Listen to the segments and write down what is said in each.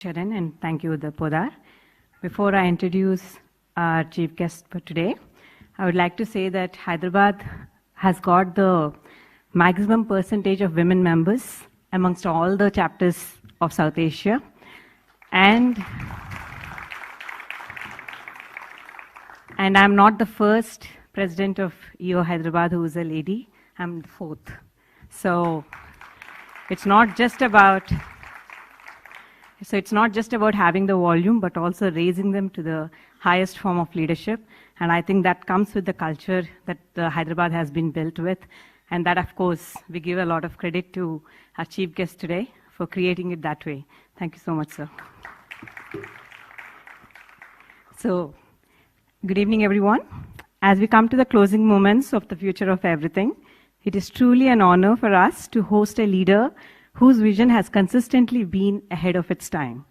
Sharon, and thank you, Podar. Before I introduce our chief guest for today, I would like to say that Hyderabad has got the maximum percentage of women members amongst all the chapters of South Asia. And I'm not the first president of EO Hyderabad who is a lady. I'm the fourth. So it's not just about having the volume, but also raising them to the highest form of leadership. And I think that comes with the culture that Hyderabad has been built with. And that, of course, we give a lot of credit to our chief guest today for creating it that way. Thank you so much, sir. So, good evening, everyone. As we come to the closing moments of the future of everything, it is truly an honor for us to host a leader whose vision has consistently been ahead of its time.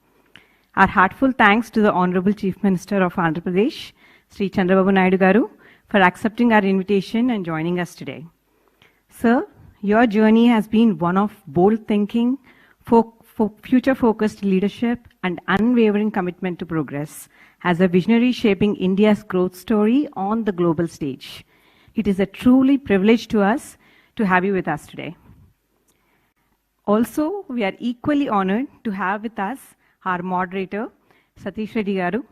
Our heartfelt thanks to the Honorable Chief Minister of Andhra Pradesh, Sri Chandrababu Naidu Garu, for accepting our invitation and joining us today. Sir, your journey has been one of bold thinking, future-focused leadership, and unwavering commitment to progress as a visionary shaping India's growth story on the global stage. It is a truly privilege to us to have you with us today. Also, we are equally honored to have with us our moderator, Satish Reddy Garu,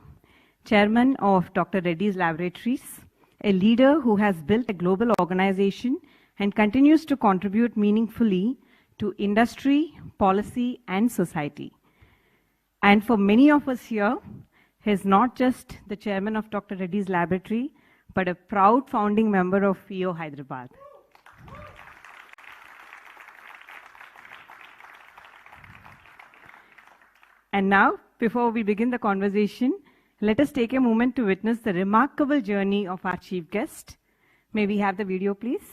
chairman of Dr. Reddy's Laboratories, a leader who has built a global organization and continues to contribute meaningfully to industry, policy, and society. And for many of us here, he is not just the chairman of Dr. Reddy's Laboratory, but a proud founding member of EO Hyderabad. And now, before we begin the conversation, let us take a moment to witness the remarkable journey of our chief guest. May we have the video, please?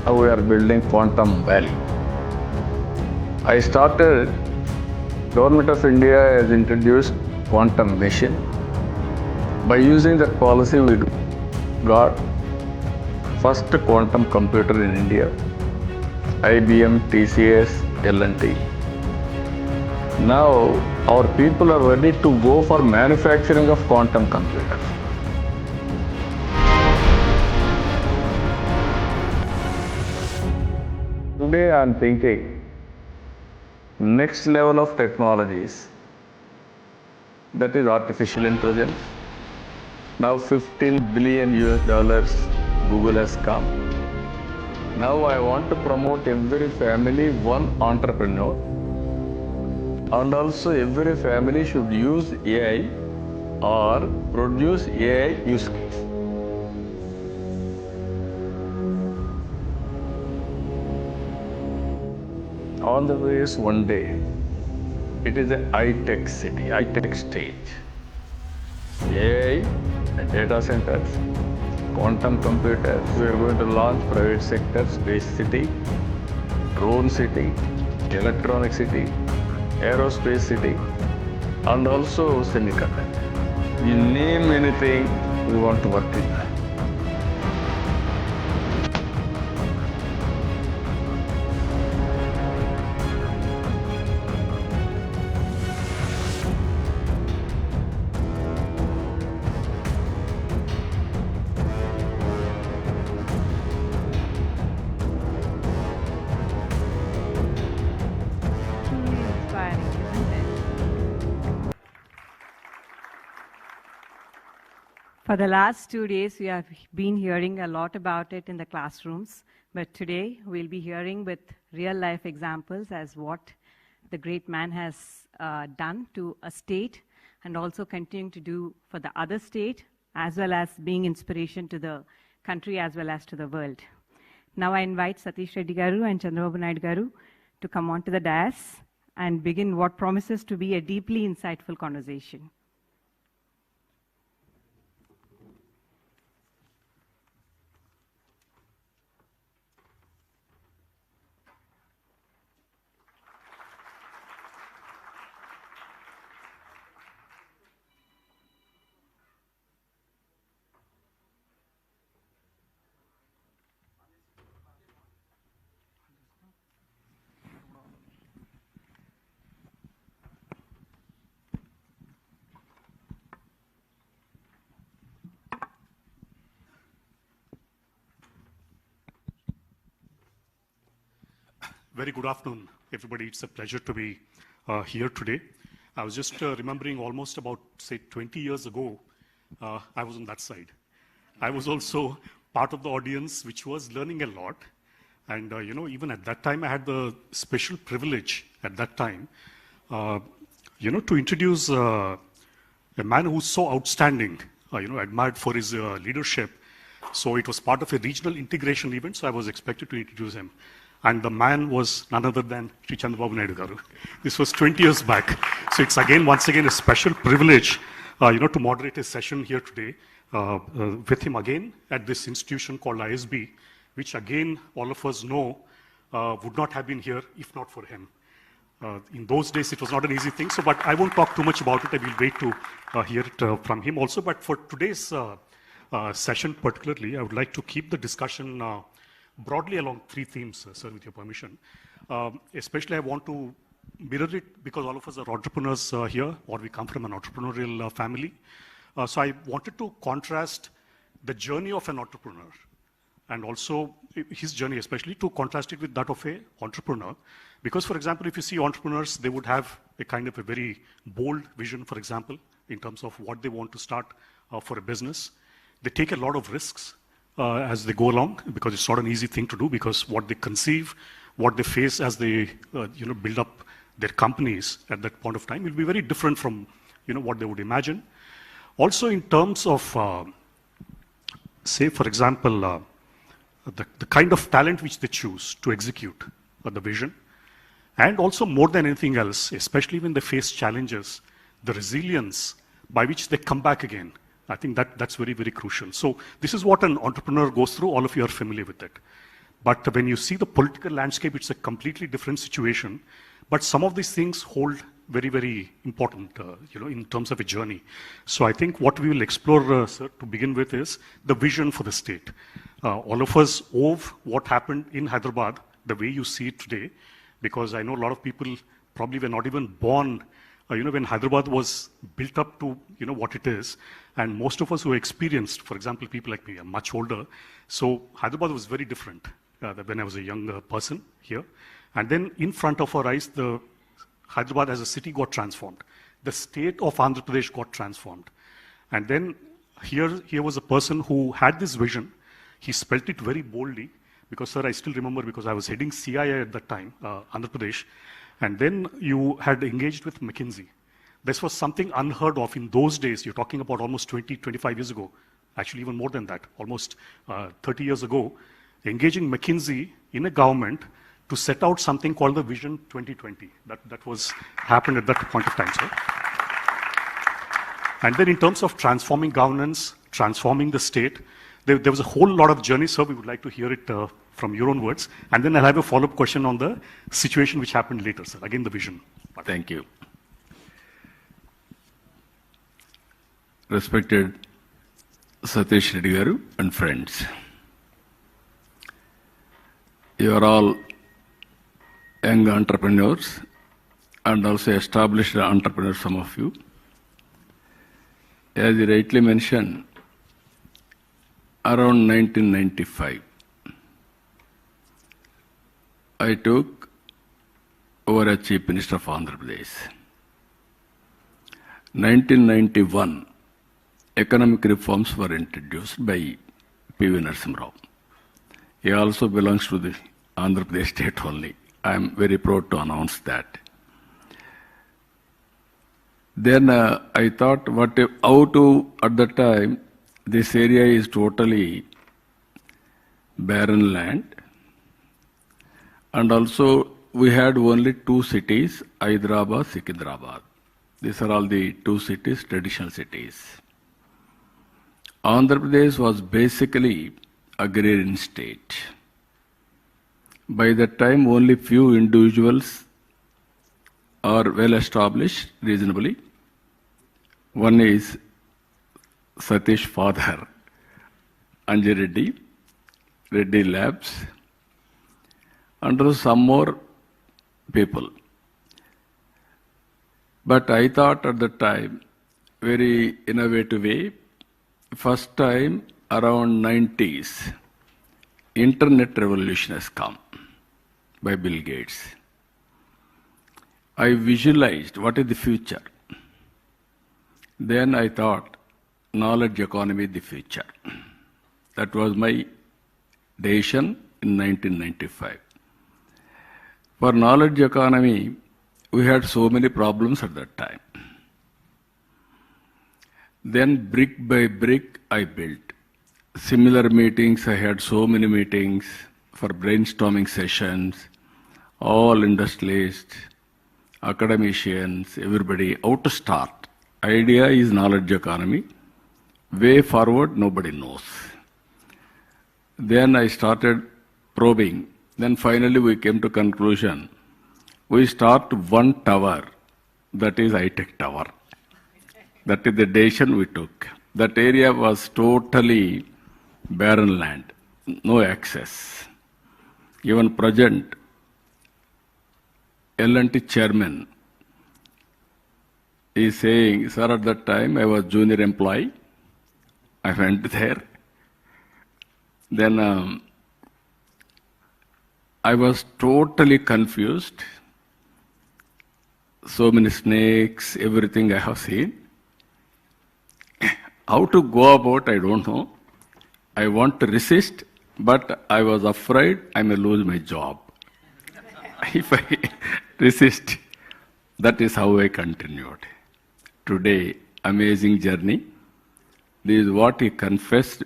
How we are building Quantum Valley. I started, Government of India has introduced Quantum Mission. By using that policy, we got first quantum computer in India, IBM, TCS, L&T. Now, our people are ready to go for manufacturing of quantum computers. Today I am thinking next level of technologies, that is artificial intelligence. Now $15 billion Google has come. Now I want to promote every family one entrepreneur, and also every family should use AI or produce AI use case. On the way is one day. It is a high-tech city, high-tech stage. AI, data centers, quantum computers. We are going to launch private sector, space city, drone city, electronic city, aerospace city, and also semiconductor. You name anything, we want to work with that. For the last 2 days, we have been hearing a lot about it in the classrooms, but today we'll be hearing with real-life examples as what the great man has done to a state and also continuing to do for the other state, as well as being inspiration to the country as well as to the world. Now I invite Satish Reddy Garu and Chandrababu Naidu Garu to come onto the dais and begin what promises to be a deeply insightful conversation. Very good afternoon, everybody. It's a pleasure to be here today. I was just remembering almost about, say, 20 years ago, I was on that side. I was also part of the audience which was learning a lot. And, even at that time, I had the special privilege at that time, to introduce a man who's so outstanding, admired for his leadership. So it was part of a regional integration event, so I was expected to introduce him. And the man was none other than Chandrababu Naidu Garu. This was 20 years back. So it's once again a special privilege, to moderate a session here today with him again at this institution called ISB, which again, all of us know, would not have been here if not for him. In those days, it was not an easy thing. So, but I won't talk too much about it. I will wait to hear it from him also. But for today's session particularly, I would like to keep the discussion broadly along 3 themes, sir, with your permission. Especially I want to mirror it because all of us are entrepreneurs here, or we come from an entrepreneurial family. So I wanted to contrast the journey of an entrepreneur and also his journey, especially to contrast it with that of an entrepreneur. Because, for example, if you see entrepreneurs, they would have a kind of a very bold vision, for example, in terms of what they want to start for a business. They take a lot of risks as they go along, because it's not an easy thing to do, because what they conceive, what they face as they build up their companies at that point of time will be very different from what they would imagine. Also in terms of, say, for example, the kind of talent which they choose to execute the vision, and also more than anything else, especially when they face challenges, the resilience by which they come back again. I think that's very, very crucial. So this is what an entrepreneur goes through. All of you are familiar with it. But when you see the political landscape, it's a completely different situation. But some of these things hold very, very important, in terms of a journey. So I think what we will explore, sir, to begin with is the vision for the state. All of us owe what happened in Hyderabad the way you see it today, because I know a lot of people probably were not even born when Hyderabad was built up to, what it is. And most of us who experienced, for example, people like me are much older. So Hyderabad was very different when I was a young person here. And then in front of our eyes, the Hyderabad as a city got transformed. The state of Andhra Pradesh got transformed. And then here was a person who had this vision. He spelt it very boldly, because, sir, I still remember, because I was heading CIA at that time, Andhra Pradesh. And then you had engaged with McKinsey. This was something unheard of in those days. You're talking about almost 20, 25 years ago. Actually, even more than that, almost 30 years ago, engaging McKinsey in a government to set out something called the Vision 2020. That was happened at that point of time, sir. And then in terms of transforming governance, transforming the state, there was a whole lot of journey, sir. We would like to hear it from your own words. And then I'll have a follow-up question on the situation which happened later, sir. Again, the vision. Thank you. Respected Satish Reddy Garu and friends, you are all young entrepreneurs and also established entrepreneurs, some of you. As you rightly mentioned, around 1995, I took over as Chief Minister of Andhra Pradesh. 1991, economic reforms were introduced by P.V. Narasimha Rao. He also belongs to the Andhra Pradesh state only. I am very proud to announce that. Then I thought, at the time, this area is totally barren land. And also, we had only two cities, Hyderabad, Secunderabad. These are all the two cities, traditional cities. Andhra Pradesh was basically agrarian state. By that time, only few individuals are well established reasonably. One is Satish father, Anji Reddy Labs, and also some more people. But I thought at the time, very innovative way, first time around 90s, internet revolution has come by Bill Gates. I visualized what is the future. Then I thought, knowledge economy is the future. That was my decision in 1995. For knowledge economy, we had so many problems at that time. Then brick by brick, I built. Similar meetings, I had so many meetings for brainstorming sessions, all industrialists, academicians, everybody, how to start. Idea is knowledge economy. Way forward, nobody knows. Then I started probing. Then finally we came to conclusion. We start one tower, that is high-tech tower. That is the decision we took. That area was totally barren land, no access. Even present L&T chairman is saying, sir, at that time I was junior employee. I went there. Then I was totally confused. So many snakes, everything I have seen. How to go about, I don't know. I want to resist, but I was afraid I may lose my job. If I resist, that is how I continued. Today, amazing journey. This is what he confessed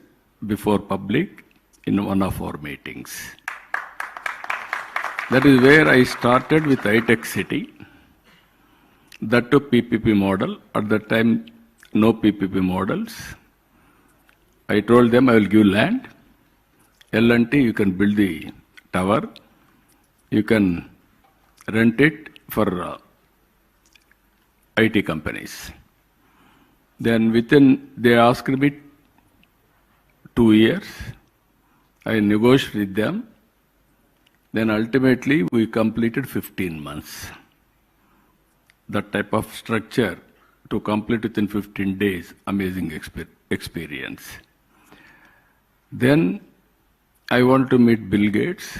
before public in one of our meetings. That is where I started with high-tech city. That to PPP model. At that time, no PPP models. I told them I will give land. L&T, you can build the tower. You can rent it for IT companies. Then they asked me 2 years. I negotiated with them. Then ultimately we completed 15 months. That type of structure to complete within 15 days, amazing experience. Then I wanted to meet Bill Gates.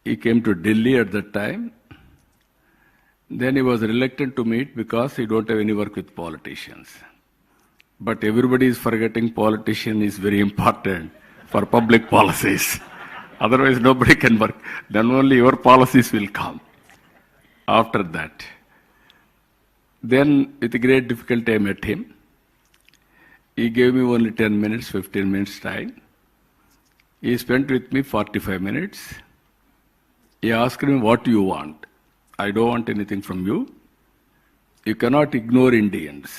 He came to Delhi at that time. Then he was reluctant to meet because he don't have any work with politicians. But everybody is forgetting politician is very important for public policies. Otherwise nobody can work. Then only your policies will come. After that. Then with great difficulty I met him. He gave me only 10 minutes, 15 minutes time. He spent with me 45 minutes. He asked me, what do you want? I don't want anything from you. You cannot ignore Indians.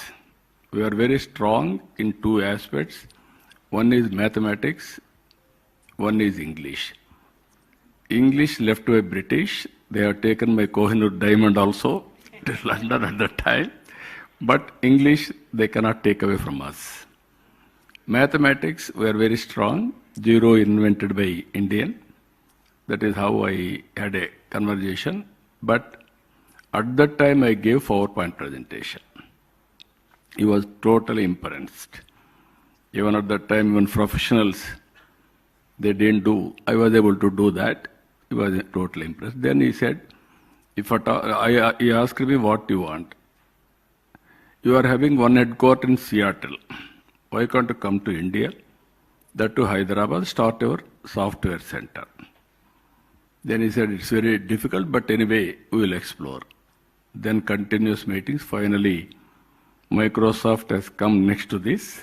We are very strong in two aspects. One is mathematics, one is English. English left by British. They have taken my Kohinoor diamond also to London at that time. But English, they cannot take away from us. Mathematics, we are very strong. Zero invented by Indian. That is how I had a conversation. But at that time, I gave PowerPoint presentation. He was totally impressed. Even at that time, even professionals, they didn't do. I was able to do that. He was totally impressed. Then he said, he asked me, what do you want? you are having one headquarters in Seattle. Why can't you come to India? That to Hyderabad, start your software center. Then he said, it's very difficult, but anyway, we will explore. Then continuous meetings. Finally, Microsoft has come next to this.